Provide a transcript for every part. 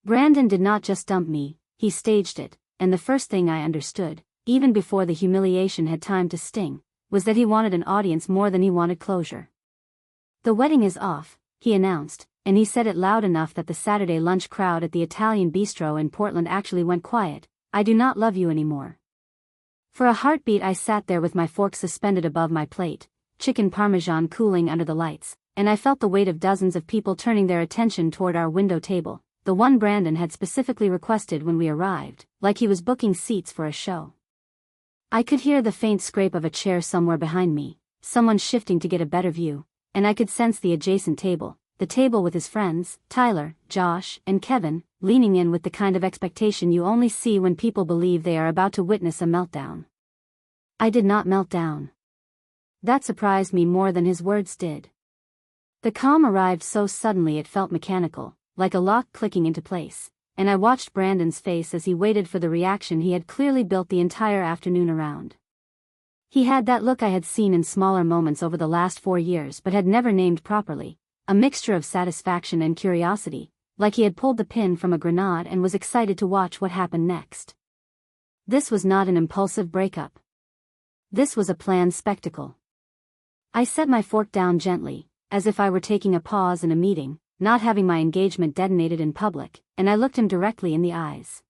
Brandon did not just dump me, he staged it, and the first thing I understood, even before the humiliation had time to sting, was that he wanted an audience more than he wanted closure. "The wedding is off," he announced, and he said it loud enough that the Saturday lunch crowd at the Italian bistro in Portland actually went quiet. "I do not love you anymore." For a heartbeat I sat there with my fork suspended above my plate, chicken parmesan cooling under the lights, and I felt the weight of dozens of people turning their attention toward our window table, the one Brandon had specifically requested when we arrived, like he was booking seats for a show. I could hear the faint scrape of a chair somewhere behind me, someone shifting to get a better view, and I could sense the adjacent table, the table with his friends, Tyler, Josh, and Kevin, leaning in with the kind of expectation you only see when people believe they are about to witness a meltdown. I did not melt down. That surprised me more than his words did. The calm arrived so suddenly it felt mechanical, like a lock clicking into place, and I watched Brandon's face as he waited for the reaction he had clearly built the entire afternoon around. He had that look I had seen in smaller moments over the last 4 years but had never named properly, a mixture of satisfaction and curiosity, like he had pulled the pin from a grenade and was excited to watch what happened next. This was not an impulsive breakup. This was a planned spectacle. I set my fork down gently, as if I were taking a pause in a meeting, not having my engagement detonated in public, and I looked him directly in the eyes.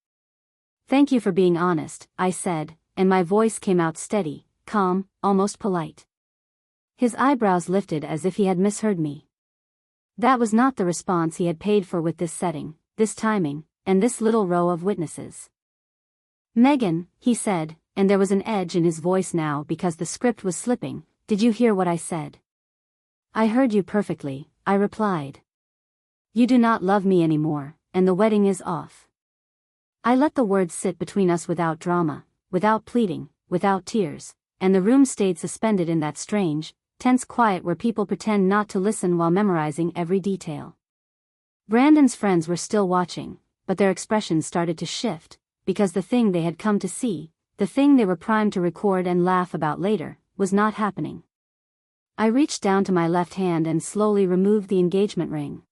"Thank you for being honest," I said, and my voice came out steady, calm, almost polite. His eyebrows lifted as if he had misheard me. That was not the response he had paid for with this setting, this timing, and this little row of witnesses. "Megan," he said, and there was an edge in his voice now because the script was slipping, "did you hear what I said?" "I heard you perfectly," I replied. "You do not love me anymore, and the wedding is off." I let the words sit between us without drama, without pleading, without tears, and the room stayed suspended in that strange, tense quiet where people pretend not to listen while memorizing every detail. Brandon's friends were still watching, but their expressions started to shift, because the thing they had come to see, the thing they were primed to record and laugh about later, was not happening. I reached down to my left hand and slowly removed the engagement ring.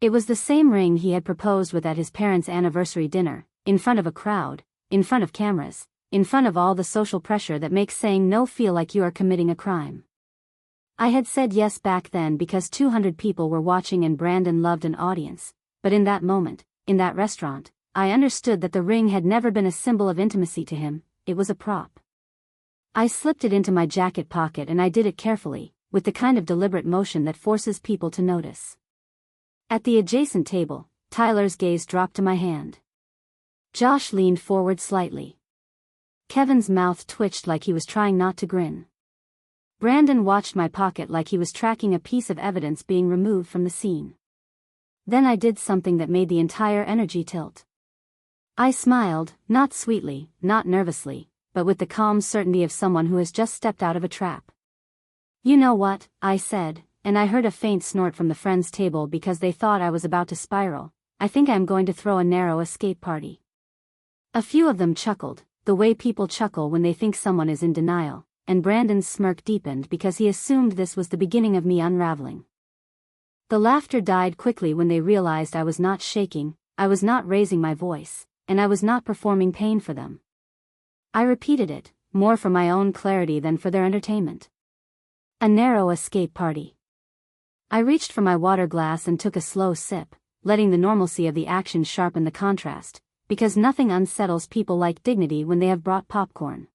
It was the same ring he had proposed with at his parents' anniversary dinner, in front of a crowd, in front of cameras, in front of all the social pressure that makes saying no feel like you are committing a crime. I had said yes back then because 200 people were watching and Brandon loved an audience, but in that moment, in that restaurant, I understood that the ring had never been a symbol of intimacy to him, it was a prop. I slipped it into my jacket pocket and I did it carefully, with the kind of deliberate motion that forces people to notice. At the adjacent table, Tyler's gaze dropped to my hand. Josh leaned forward slightly. Kevin's mouth twitched like he was trying not to grin. Brandon watched my pocket like he was tracking a piece of evidence being removed from the scene. Then I did something that made the entire energy tilt. I smiled, not sweetly, not nervously, but with the calm certainty of someone who has just stepped out of a trap. "You know what," I said, and I heard a faint snort from the friends' table because they thought I was about to spiral. "I think I'm going to throw a narrow escape party." A few of them chuckled, the way people chuckle when they think someone is in denial, and Brandon's smirk deepened because he assumed this was the beginning of me unraveling. The laughter died quickly when they realized I was not shaking, I was not raising my voice, and I was not performing pain for them. I repeated it, more for my own clarity than for their entertainment. A narrow escape party. I reached for my water glass and took a slow sip, letting the normalcy of the action sharpen the contrast, because nothing unsettles people like dignity when they have brought popcorn.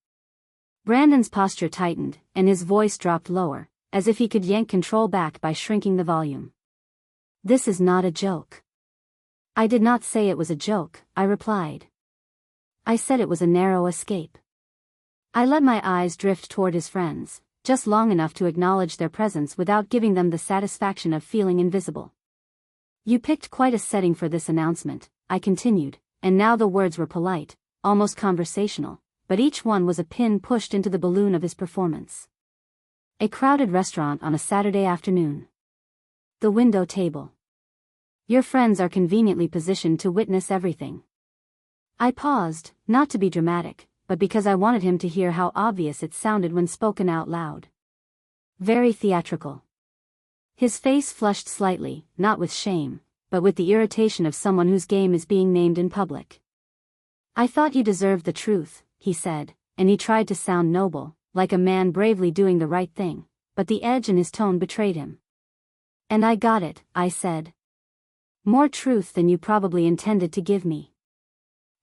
Brandon's posture tightened, and his voice dropped lower, as if he could yank control back by shrinking the volume. "This is not a joke." "I did not say it was a joke," I replied. "I said it was a narrow escape." I let my eyes drift toward his friends, just long enough to acknowledge their presence without giving them the satisfaction of feeling invisible. "You picked quite a setting for this announcement," I continued, and now the words were polite, almost conversational, but each one was a pin pushed into the balloon of his performance. A crowded restaurant on a Saturday afternoon. The window table. Your friends are conveniently positioned to witness everything. I paused, not to be dramatic, but because I wanted him to hear how obvious it sounded when spoken out loud. Very theatrical. His face flushed slightly, not with shame, but with the irritation of someone whose game is being named in public. "I thought you deserved the truth," he said, and he tried to sound noble, like a man bravely doing the right thing, but the edge in his tone betrayed him. "And I got it," I said. "More truth than you probably intended to give me."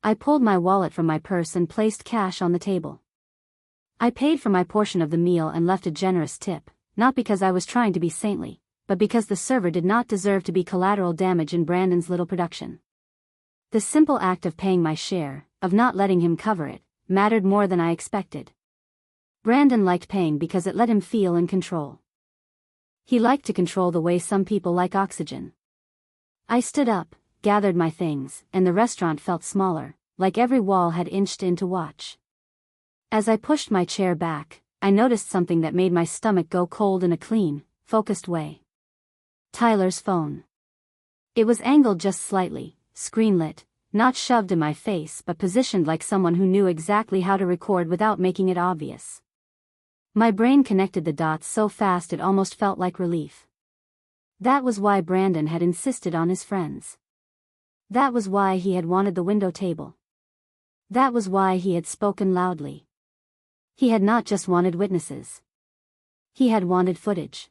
I pulled my wallet from my purse and placed cash on the table. I paid for my portion of the meal and left a generous tip, not because I was trying to be saintly, but because the server did not deserve to be collateral damage in Brandon's little production. The simple act of paying my share, of not letting him cover it, mattered more than I expected. Brandon liked paying because it let him feel in control. He liked to control the way some people like oxygen. I stood up, gathered my things, and the restaurant felt smaller, like every wall had inched in to watch. As I pushed my chair back, I noticed something that made my stomach go cold in a clean, focused way. Tyler's phone. It was angled just slightly, screen-lit, not shoved in my face but positioned like someone who knew exactly how to record without making it obvious. My brain connected the dots so fast it almost felt like relief. That was why Brandon had insisted on his friends. That was why he had wanted the window table. That was why he had spoken loudly. He had not just wanted witnesses. He had wanted footage.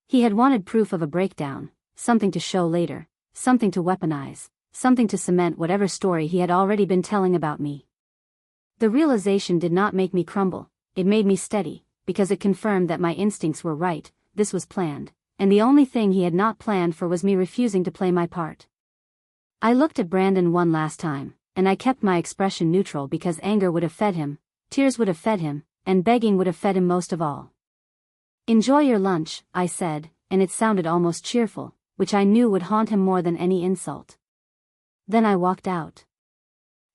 He had wanted proof of a breakdown, something to show later, something to weaponize, something to cement whatever story he had already been telling about me. The realization did not make me crumble, it made me steady, because it confirmed that my instincts were right, this was planned, and the only thing he had not planned for was me refusing to play my part. I looked at Brandon one last time, and I kept my expression neutral because anger would have fed him, tears would have fed him, and begging would have fed him most of all. "Enjoy your lunch," I said, and it sounded almost cheerful, which I knew would haunt him more than any insult. Then I walked out.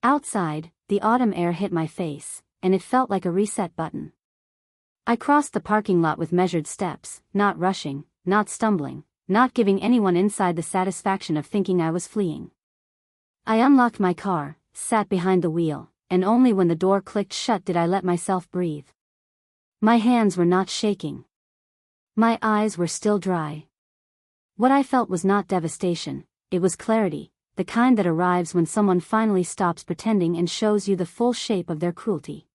Outside, the autumn air hit my face, and it felt like a reset button. I crossed the parking lot with measured steps, not rushing, not stumbling, not giving anyone inside the satisfaction of thinking I was fleeing. I unlocked my car, sat behind the wheel, and only when the door clicked shut did I let myself breathe. My hands were not shaking. My eyes were still dry. What I felt was not devastation, it was clarity, the kind that arrives when someone finally stops pretending and shows you the full shape of their cruelty.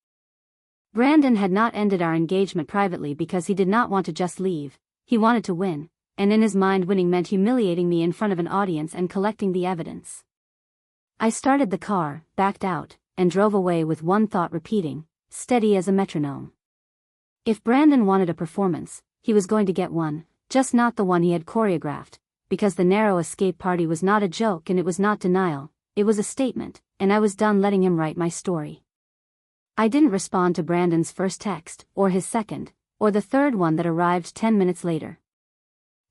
Brandon had not ended our engagement privately because he did not want to just leave, he wanted to win, and in his mind winning meant humiliating me in front of an audience and collecting the evidence. I started the car, backed out, and drove away with one thought repeating, steady as a metronome. If Brandon wanted a performance, he was going to get one, just not the one he had choreographed, because the narrow escape party was not a joke and it was not denial, it was a statement, and I was done letting him write my story. I didn't respond to Brandon's first text, or his second, or the third one that arrived 10 minutes later.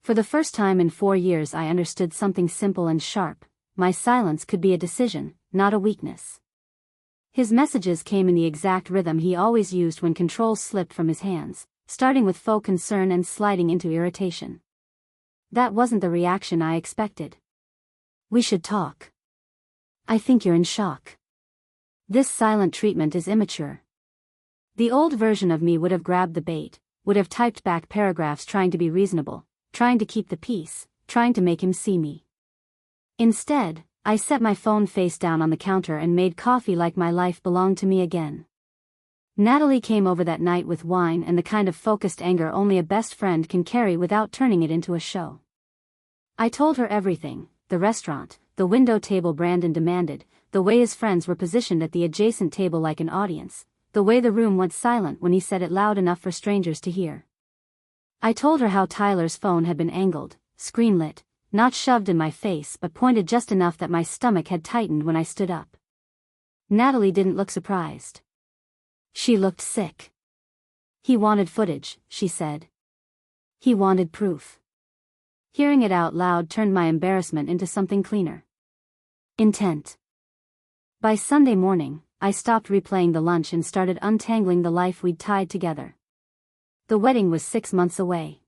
For the first time in 4 years I understood something simple and sharp, my silence could be a decision, not a weakness. His messages came in the exact rhythm he always used when control slipped from his hands, starting with faux concern and sliding into irritation. That wasn't the reaction I expected. "We should talk. I think you're in shock. This silent treatment is immature." The old version of me would have grabbed the bait, would have typed back paragraphs trying to be reasonable, trying to keep the peace, trying to make him see me. Instead, I set my phone face down on the counter and made coffee like my life belonged to me again. Natalie came over that night with wine and the kind of focused anger only a best friend can carry without turning it into a show. I told her everything, the restaurant, the window table Brandon demanded, the way his friends were positioned at the adjacent table like an audience, the way the room went silent when he said it loud enough for strangers to hear. I told her how Tyler's phone had been angled, screen-lit, not shoved in my face but pointed just enough that my stomach had tightened when I stood up. Natalie didn't look surprised. She looked sick. "He wanted footage," she said. "He wanted proof." Hearing it out loud turned my embarrassment into something cleaner. Intent. By Sunday morning, I stopped replaying the lunch and started untangling the life we'd tied together. The wedding was 6 months away.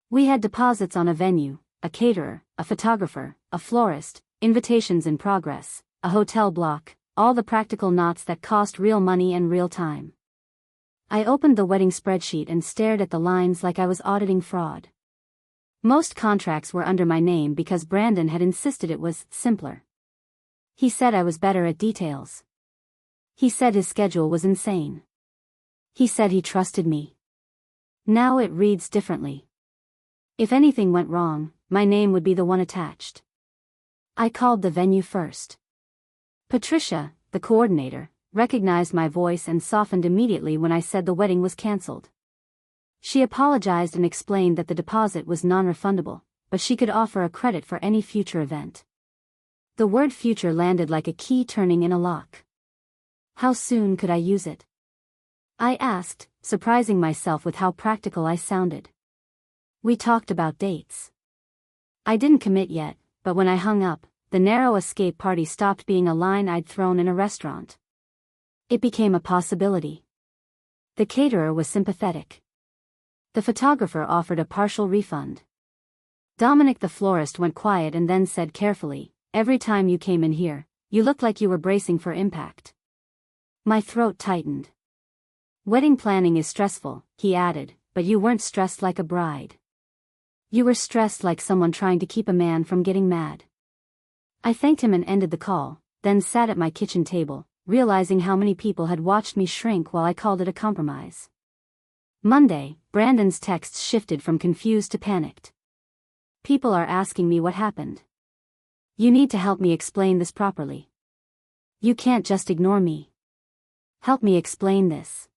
We had deposits on a venue, a caterer, a photographer, a florist, invitations in progress, a hotel block, all the practical knots that cost real money and real time. I opened the wedding spreadsheet and stared at the lines like I was auditing fraud. Most contracts were under my name because Brandon had insisted it was simpler. He said I was better at details. He said his schedule was insane. He said he trusted me. Now it reads differently. If anything went wrong, my name would be the one attached. I called the venue first. Patricia, the coordinator, recognized my voice and softened immediately when I said the wedding was cancelled. She apologized and explained that the deposit was non-refundable, but she could offer a credit for any future event. The word future landed like a key turning in a lock. How soon could I use it? I asked, surprising myself with how practical I sounded. We talked about dates. I didn't commit yet, but when I hung up, the narrow escape party stopped being a line I'd thrown in a restaurant. It became a possibility. The caterer was sympathetic. The photographer offered a partial refund. Dominic the florist went quiet and then said carefully, "Every time you came in here, you looked like you were bracing for impact." My throat tightened. "Wedding planning is stressful," he added, "but you weren't stressed like a bride. You were stressed like someone trying to keep a man from getting mad." I thanked him and ended the call, then sat at my kitchen table, realizing how many people had watched me shrink while I called it a compromise. Monday, Brandon's texts shifted from confused to panicked. "People are asking me what happened. You need to help me explain this properly. You can't just ignore me. Help me explain this."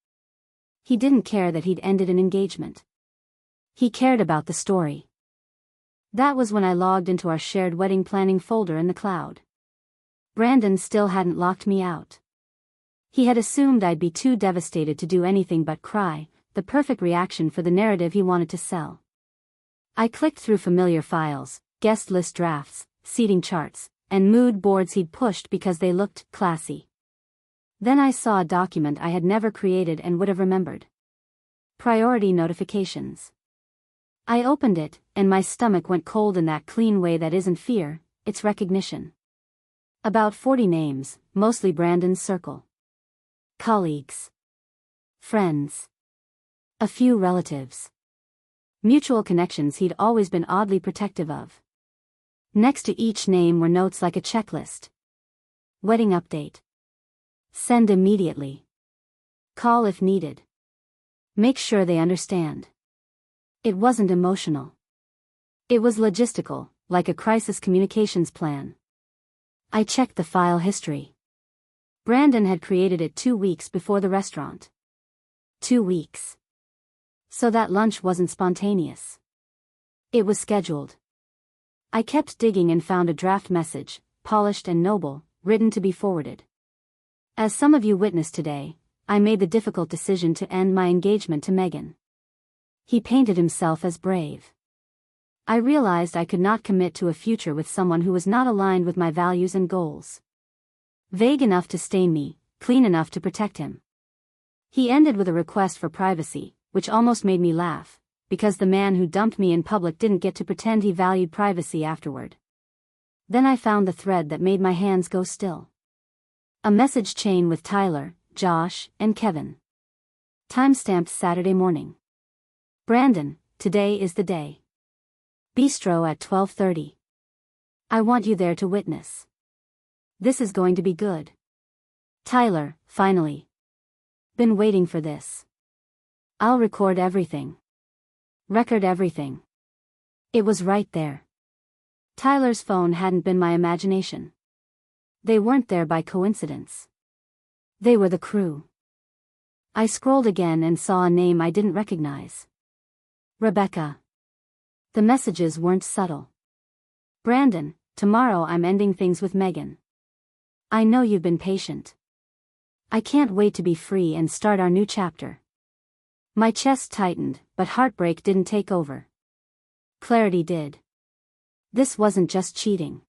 He didn't care that he'd ended an engagement. He cared about the story. That was when I logged into our shared wedding planning folder in the cloud. Brandon still hadn't locked me out. He had assumed I'd be too devastated to do anything but cry, the perfect reaction for the narrative he wanted to sell. I clicked through familiar files, guest list drafts, seating charts, and mood boards he'd pushed because they looked classy. Then I saw a document I had never created and would have remembered. Priority notifications. I opened it, and my stomach went cold in that clean way that isn't fear, it's recognition. About 40 names, mostly Brandon's circle. Colleagues. Friends. A few relatives. Mutual connections he'd always been oddly protective of. Next to each name were notes like a checklist. Wedding update. Send immediately. Call if needed. Make sure they understand. It wasn't emotional. It was logistical, like a crisis communications plan. I checked the file history. Brandon had created it 2 weeks before the restaurant. 2 weeks. So that lunch wasn't spontaneous. It was scheduled. I kept digging and found a draft message, polished and noble, written to be forwarded. "As some of you witnessed today, I made the difficult decision to end my engagement to Megan." He painted himself as brave. I realized I could not commit to a future with someone who was not aligned with my values and goals. Vague enough to stain me, clean enough to protect him. He ended with a request for privacy, which almost made me laugh, because the man who dumped me in public didn't get to pretend he valued privacy afterward. Then I found the thread that made my hands go still. A message chain with Tyler, Josh, and Kevin. Timestamped Saturday morning. "Brandon, today is the day. Bistro at 12:30. I want you there to witness. This is going to be good. Tyler, finally. Been waiting for this. I'll record everything. Record everything." It was right there. Tyler's phone hadn't been my imagination. They weren't there by coincidence. They were the crew. I scrolled again and saw a name I didn't recognize. Rebecca. The messages weren't subtle. "Brandon, tomorrow I'm ending things with Megan. I know you've been patient. I can't wait to be free and start our new chapter." My chest tightened, but heartbreak didn't take over. Clarity did. This wasn't just cheating.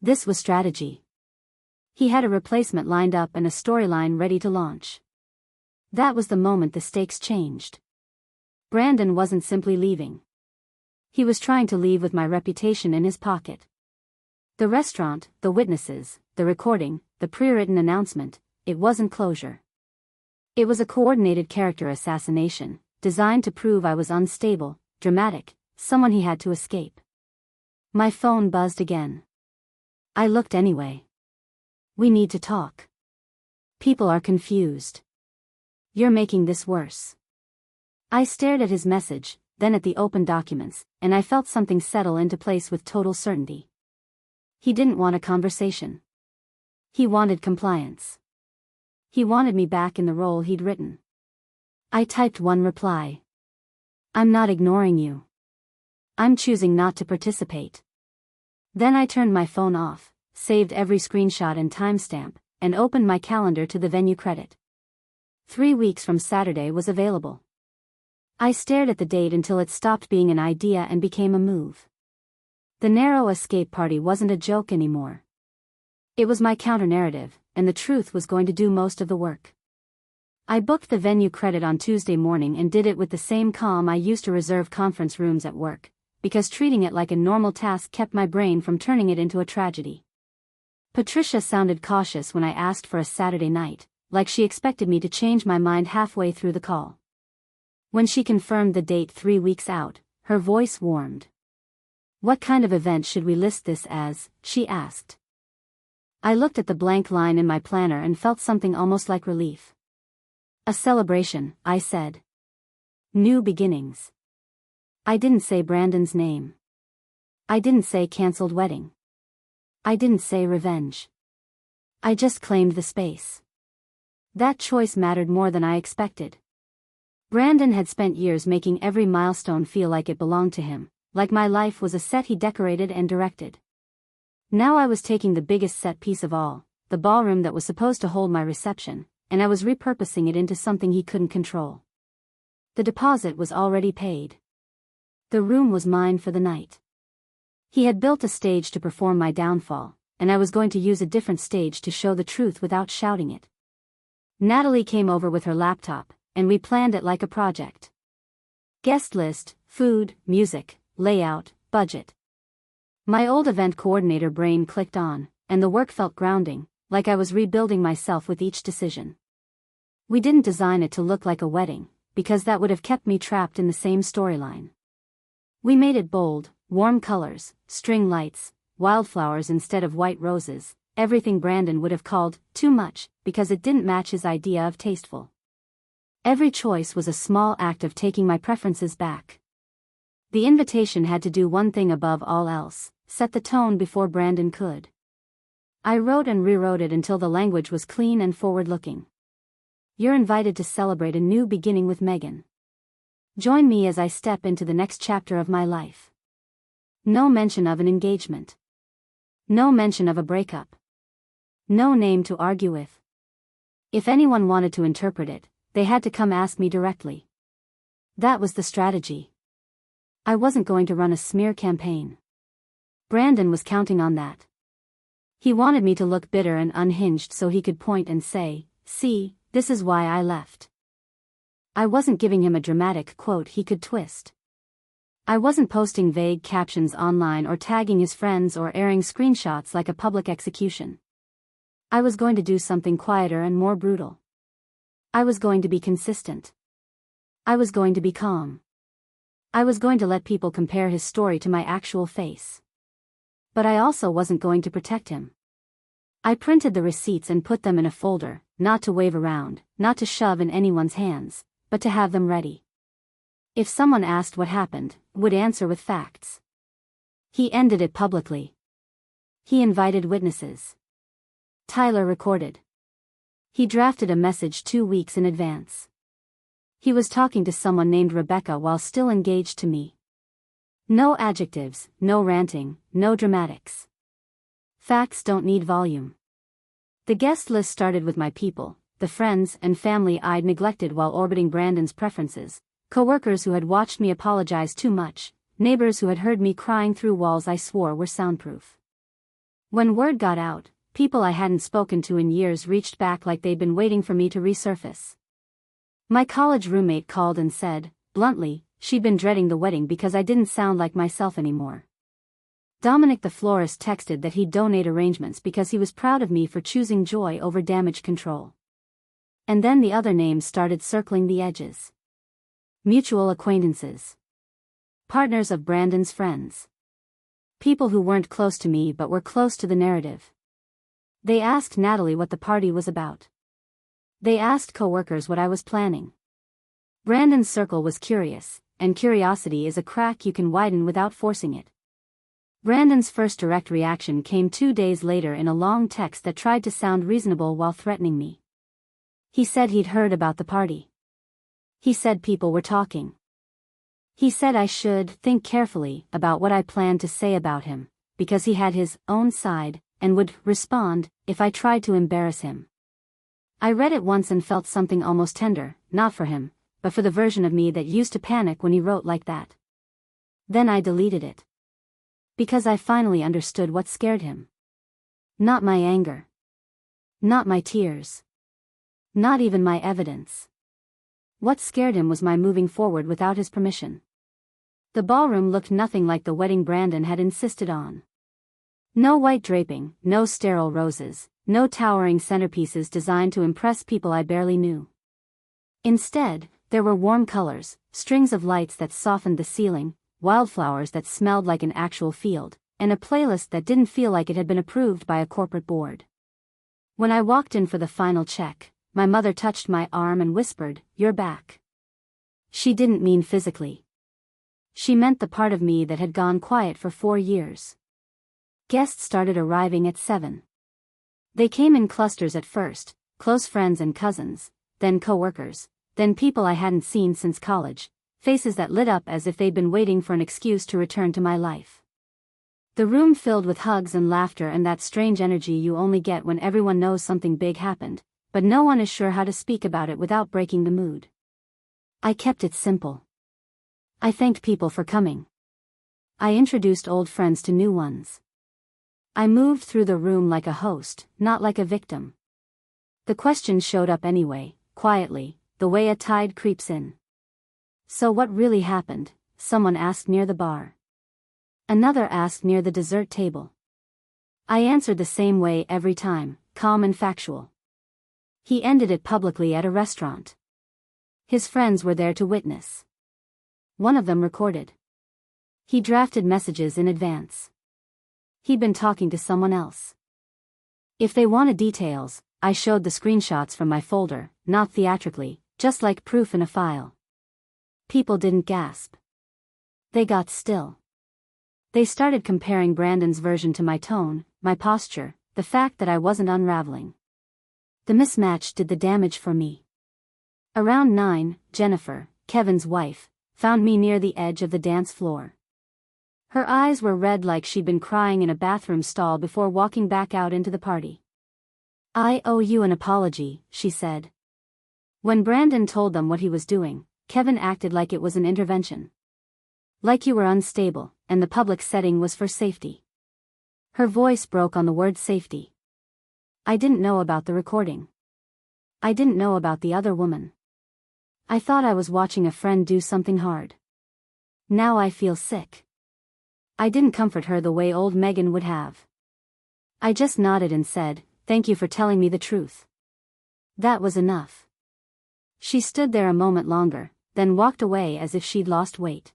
This was strategy. He had a replacement lined up and a storyline ready to launch. That was the moment the stakes changed. Brandon wasn't simply leaving. He was trying to leave with my reputation in his pocket. The restaurant, the witnesses, the recording, the pre-written announcement, it wasn't closure. It was a coordinated character assassination, designed to prove I was unstable, dramatic, someone he had to escape. My phone buzzed again. I looked anyway. We need to talk. People are confused. You're making this worse. I stared at his message, then at the open documents, and I felt something settle into place with total certainty. He didn't want a conversation. He wanted compliance. He wanted me back in the role he'd written. I typed one reply. I'm not ignoring you. I'm choosing not to participate. Then I turned my phone off, saved every screenshot and timestamp, and opened my calendar to the venue credit. 3 weeks from Saturday was available. I stared at the date until it stopped being an idea and became a move. The narrow escape party wasn't a joke anymore. It was my counter-narrative, and the truth was going to do most of the work. I booked the venue credit on Tuesday morning and did it with the same calm I used to reserve conference rooms at work, because treating it like a normal task kept my brain from turning it into a tragedy. Patricia sounded cautious when I asked for a Saturday night, like she expected me to change my mind halfway through the call. When she confirmed the date 3 weeks out, her voice warmed. What kind of event should we list this as? She asked. I looked at the blank line in my planner and felt something almost like relief. A celebration, I said. New beginnings. I didn't say Brandon's name. I didn't say canceled wedding. I didn't say revenge. I just claimed the space. That choice mattered more than I expected. Brandon had spent years making every milestone feel like it belonged to him, like my life was a set he decorated and directed. Now I was taking the biggest set piece of all, the ballroom that was supposed to hold my reception, and I was repurposing it into something he couldn't control. The deposit was already paid. The room was mine for the night. He had built a stage to perform my downfall, and I was going to use a different stage to show the truth without shouting it. Natalie came over with her laptop, and we planned it like a project. Guest list, food, music, layout, budget. My old event coordinator brain clicked on, and the work felt grounding, like I was rebuilding myself with each decision. We didn't design it to look like a wedding, because that would have kept me trapped in the same storyline. We made it bold, warm colors, string lights, wildflowers instead of white roses, everything Brandon would have called too much, because it didn't match his idea of tasteful. Every choice was a small act of taking my preferences back. The invitation had to do one thing above all else, set the tone before Brandon could. I wrote and rewrote it until the language was clean and forward-looking. You're invited to celebrate a new beginning with Megan. Join me as I step into the next chapter of my life. No mention of an engagement. No mention of a breakup. No name to argue with. If anyone wanted to interpret it, they had to come ask me directly. That was the strategy. I wasn't going to run a smear campaign. Brandon was counting on that. He wanted me to look bitter and unhinged so he could point and say, "See, this is why I left." I wasn't giving him a dramatic quote he could twist. I wasn't posting vague captions online or tagging his friends or airing screenshots like a public execution. I was going to do something quieter and more brutal. I was going to be consistent. I was going to be calm. I was going to let people compare his story to my actual face. But I also wasn't going to protect him. I printed the receipts and put them in a folder, not to wave around, not to shove in anyone's hands, but to have them ready. If someone asked what happened, would answer with facts. He ended it publicly. He invited witnesses. Tyler recorded. He drafted a message 2 weeks in advance. He was talking to someone named Rebecca while still engaged to me. No adjectives, no ranting, no dramatics. Facts don't need volume. The guest list started with my people, the friends and family I'd neglected while orbiting Brandon's preferences, coworkers who had watched me apologize too much, neighbors who had heard me crying through walls I swore were soundproof. When word got out, people I hadn't spoken to in years reached back like they'd been waiting for me to resurface. My college roommate called and said, bluntly, she'd been dreading the wedding because I didn't sound like myself anymore. Dominic the florist texted that he'd donate arrangements because he was proud of me for choosing joy over damage control. And then the other names started circling the edges. Mutual acquaintances. partners of Brandon's friends. People who weren't close to me but were close to the narrative. They asked Natalie what the party was about. They asked coworkers what I was planning. Brandon's circle was curious, and curiosity is a crack you can widen without forcing it. Brandon's first direct reaction came 2 days later in a long text that tried to sound reasonable while threatening me. He said he'd heard about the party. He said people were talking. He said I should think carefully about what I planned to say about him, because he had his own side, and would respond if I tried to embarrass him. I read it once and felt something almost tender, not for him, but for the version of me that used to panic when he wrote like that. Then I deleted it. Because I finally understood what scared him. Not my anger. Not my tears. Not even my evidence. What scared him was my moving forward without his permission. The ballroom looked nothing like the wedding Brandon had insisted on. No white draping, no sterile roses, no towering centerpieces designed to impress people I barely knew. Instead, there were warm colors, strings of lights that softened the ceiling, wildflowers that smelled like an actual field, and a playlist that didn't feel like it had been approved by a corporate board. When I walked in for the final check, my mother touched my arm and whispered, "You're back." She didn't mean physically. She meant the part of me that had gone quiet for 4 years. Guests started arriving at 7. They came in clusters at first, close friends and cousins, then coworkers, then people I hadn't seen since college, faces that lit up as if they'd been waiting for an excuse to return to my life. The room filled with hugs and laughter and that strange energy you only get when everyone knows something big happened, but no one is sure how to speak about it without breaking the mood. I kept it simple. I thanked people for coming. I introduced old friends to new ones. I moved through the room like a host, not like a victim. The questions showed up anyway, quietly, the way a tide creeps in. "So what really happened?" someone asked near the bar. Another asked near the dessert table. I answered the same way every time, calm and factual. He ended it publicly at a restaurant. His friends were there to witness. One of them recorded. He drafted messages in advance. He'd been talking to someone else. If they wanted details, I showed the screenshots from my folder, not theatrically, just like proof in a file. People didn't gasp. They got still. They started comparing Brandon's version to my tone, my posture, the fact that I wasn't unraveling. The mismatch did the damage for me. Around 9, Jennifer, Kevin's wife, found me near the edge of the dance floor. Her eyes were red like she'd been crying in a bathroom stall before walking back out into the party. "I owe you an apology," she said. When Brandon told them what he was doing, Kevin acted like it was an intervention. Like you were unstable, and the public setting was for safety. Her voice broke on the word safety. I didn't know about the recording. I didn't know about the other woman. I thought I was watching a friend do something hard. Now I feel sick. I didn't comfort her the way old Megan would have. I just nodded and said, "Thank you for telling me the truth." That was enough. She stood there a moment longer, then walked away as if she'd lost weight.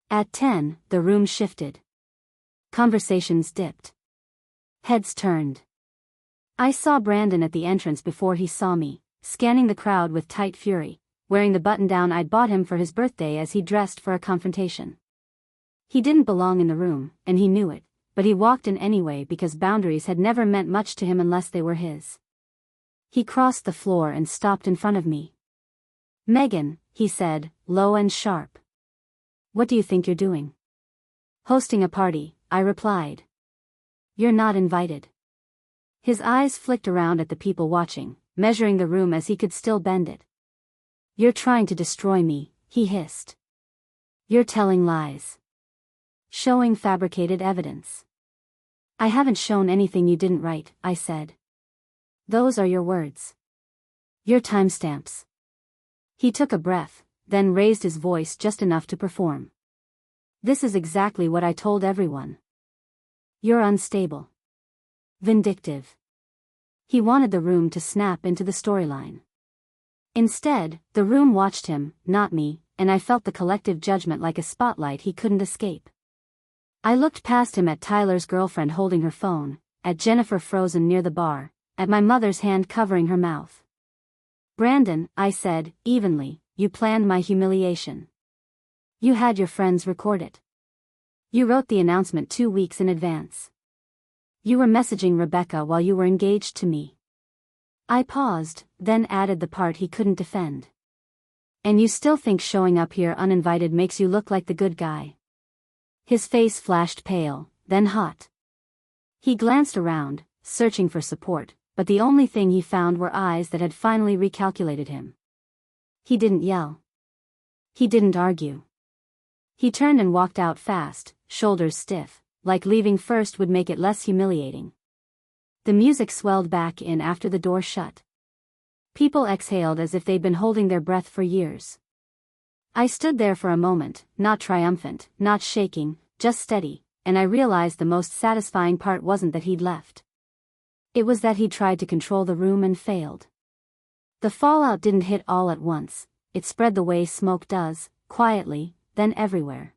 At 10, the room shifted. Conversations dipped. Heads turned. I saw Brandon at the entrance before he saw me, scanning the crowd with tight fury, wearing the button-down I'd bought him for his birthday as he dressed for a confrontation. He didn't belong in the room, and he knew it, but he walked in anyway because boundaries had never meant much to him unless they were his. He crossed the floor and stopped in front of me. "Megan," he said, low and sharp. "What do you think you're doing?" "Hosting a party," I replied. "You're not invited." His eyes flicked around at the people watching, measuring the room as he could still bend it. "You're trying to destroy me," he hissed. "You're telling lies. Showing fabricated evidence." "I haven't shown anything you didn't write," I said. "Those are your words. Your timestamps." He took a breath, then raised his voice just enough to perform. "This is exactly what I told everyone. You're unstable. Vindictive." He wanted the room to snap into the storyline. Instead, the room watched him, not me, and I felt the collective judgment like a spotlight he couldn't escape. I looked past him at Tyler's girlfriend holding her phone, at Jennifer frozen near the bar, at my mother's hand covering her mouth. "Brandon," I said, evenly, "you planned my humiliation. You had your friends record it. You wrote the announcement 2 weeks in advance. You were messaging Rebecca while you were engaged to me." I paused, then added the part he couldn't defend. "And you still think showing up here uninvited makes you look like the good guy?" His face flashed pale, then hot. He glanced around, searching for support, but the only thing he found were eyes that had finally recalculated him. He didn't yell. He didn't argue. He turned and walked out fast, shoulders stiff, like leaving first would make it less humiliating. The music swelled back in after the door shut. People exhaled as if they'd been holding their breath for years. I stood there for a moment, not triumphant, not shaking, just steady, and I realized the most satisfying part wasn't that he'd left. It was that he'd tried to control the room and failed. The fallout didn't hit all at once, it spread the way smoke does, quietly, then everywhere.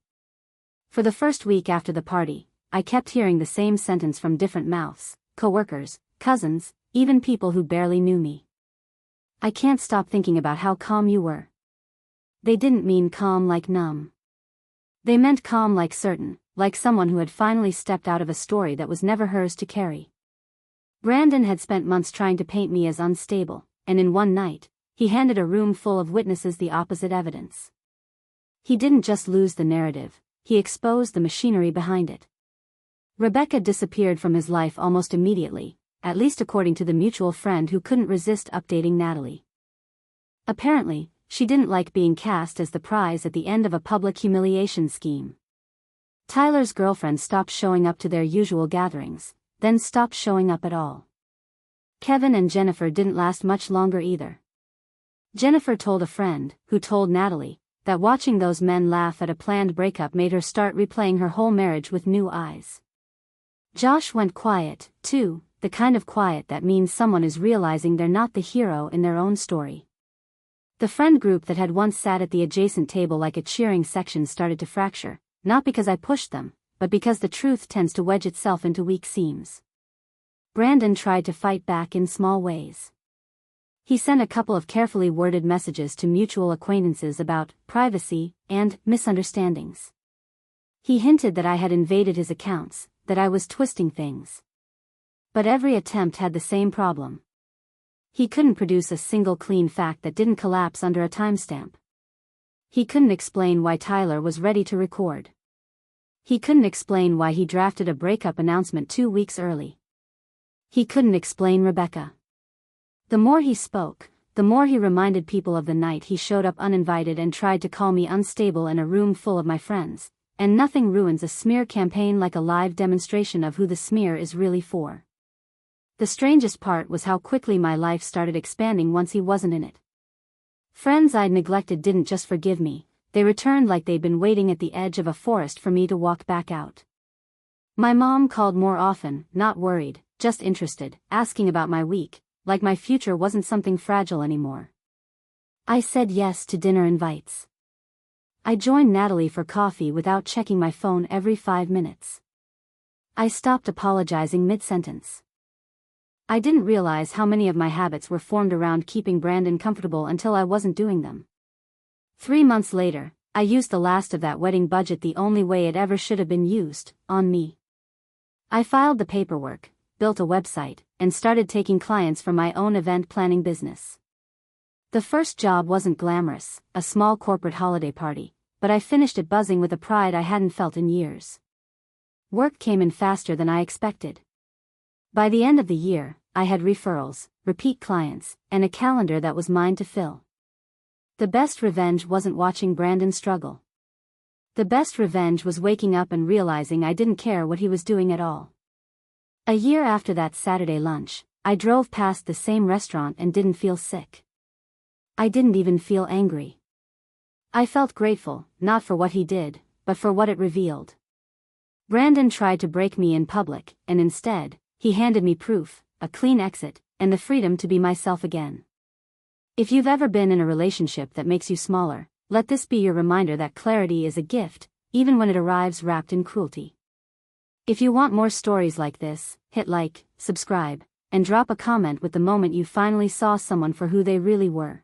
For the first week after the party, I kept hearing the same sentence from different mouths, coworkers, cousins, even people who barely knew me. "I can't stop thinking about how calm you were." They didn't mean calm like numb. They meant calm like certain, like someone who had finally stepped out of a story that was never hers to carry. Brandon had spent months trying to paint me as unstable, and in one night, he handed a room full of witnesses the opposite evidence. He didn't just lose the narrative, he exposed the machinery behind it. Rebecca disappeared from his life almost immediately, at least according to the mutual friend who couldn't resist updating Natalie. Apparently, she didn't like being cast as the prize at the end of a public humiliation scheme. Tyler's girlfriend stopped showing up to their usual gatherings, then stopped showing up at all. Kevin and Jennifer didn't last much longer either. Jennifer told a friend, who told Natalie, that watching those men laugh at a planned breakup made her start replaying her whole marriage with new eyes. Josh went quiet, too, the kind of quiet that means someone is realizing they're not the hero in their own story. The friend group that had once sat at the adjacent table like a cheering section started to fracture, not because I pushed them, but because the truth tends to wedge itself into weak seams. Brandon tried to fight back in small ways. He sent a couple of carefully worded messages to mutual acquaintances about privacy and misunderstandings. He hinted that I had invaded his accounts, that I was twisting things. But every attempt had the same problem. He couldn't produce a single clean fact that didn't collapse under a timestamp. He couldn't explain why Tyler was ready to record. He couldn't explain why he drafted a breakup announcement 2 weeks early. He couldn't explain Rebecca. The more he spoke, the more he reminded people of the night he showed up uninvited and tried to call me unstable in a room full of my friends, and nothing ruins a smear campaign like a live demonstration of who the smear is really for. The strangest part was how quickly my life started expanding once he wasn't in it. Friends I'd neglected didn't just forgive me, they returned like they'd been waiting at the edge of a forest for me to walk back out. My mom called more often, not worried, just interested, asking about my week, like my future wasn't something fragile anymore. I said yes to dinner invites. I joined Natalie for coffee without checking my phone every 5 minutes. I stopped apologizing mid-sentence. I didn't realize how many of my habits were formed around keeping Brandon comfortable until I wasn't doing them. 3 months later, I used the last of that wedding budget the only way it ever should have been used, on me. I filed the paperwork, built a website, and started taking clients from my own event planning business. The first job wasn't glamorous, a small corporate holiday party, but I finished it buzzing with a pride I hadn't felt in years. Work came in faster than I expected. By the end of the year, I had referrals, repeat clients, and a calendar that was mine to fill. The best revenge wasn't watching Brandon struggle. The best revenge was waking up and realizing I didn't care what he was doing at all. A year after that Saturday lunch, I drove past the same restaurant and didn't feel sick. I didn't even feel angry. I felt grateful, not for what he did, but for what it revealed. Brandon tried to break me in public, and instead, he handed me proof, a clean exit, and the freedom to be myself again. If you've ever been in a relationship that makes you smaller, let this be your reminder that clarity is a gift, even when it arrives wrapped in cruelty. If you want more stories like this, hit like, subscribe, and drop a comment with the moment you finally saw someone for who they really were.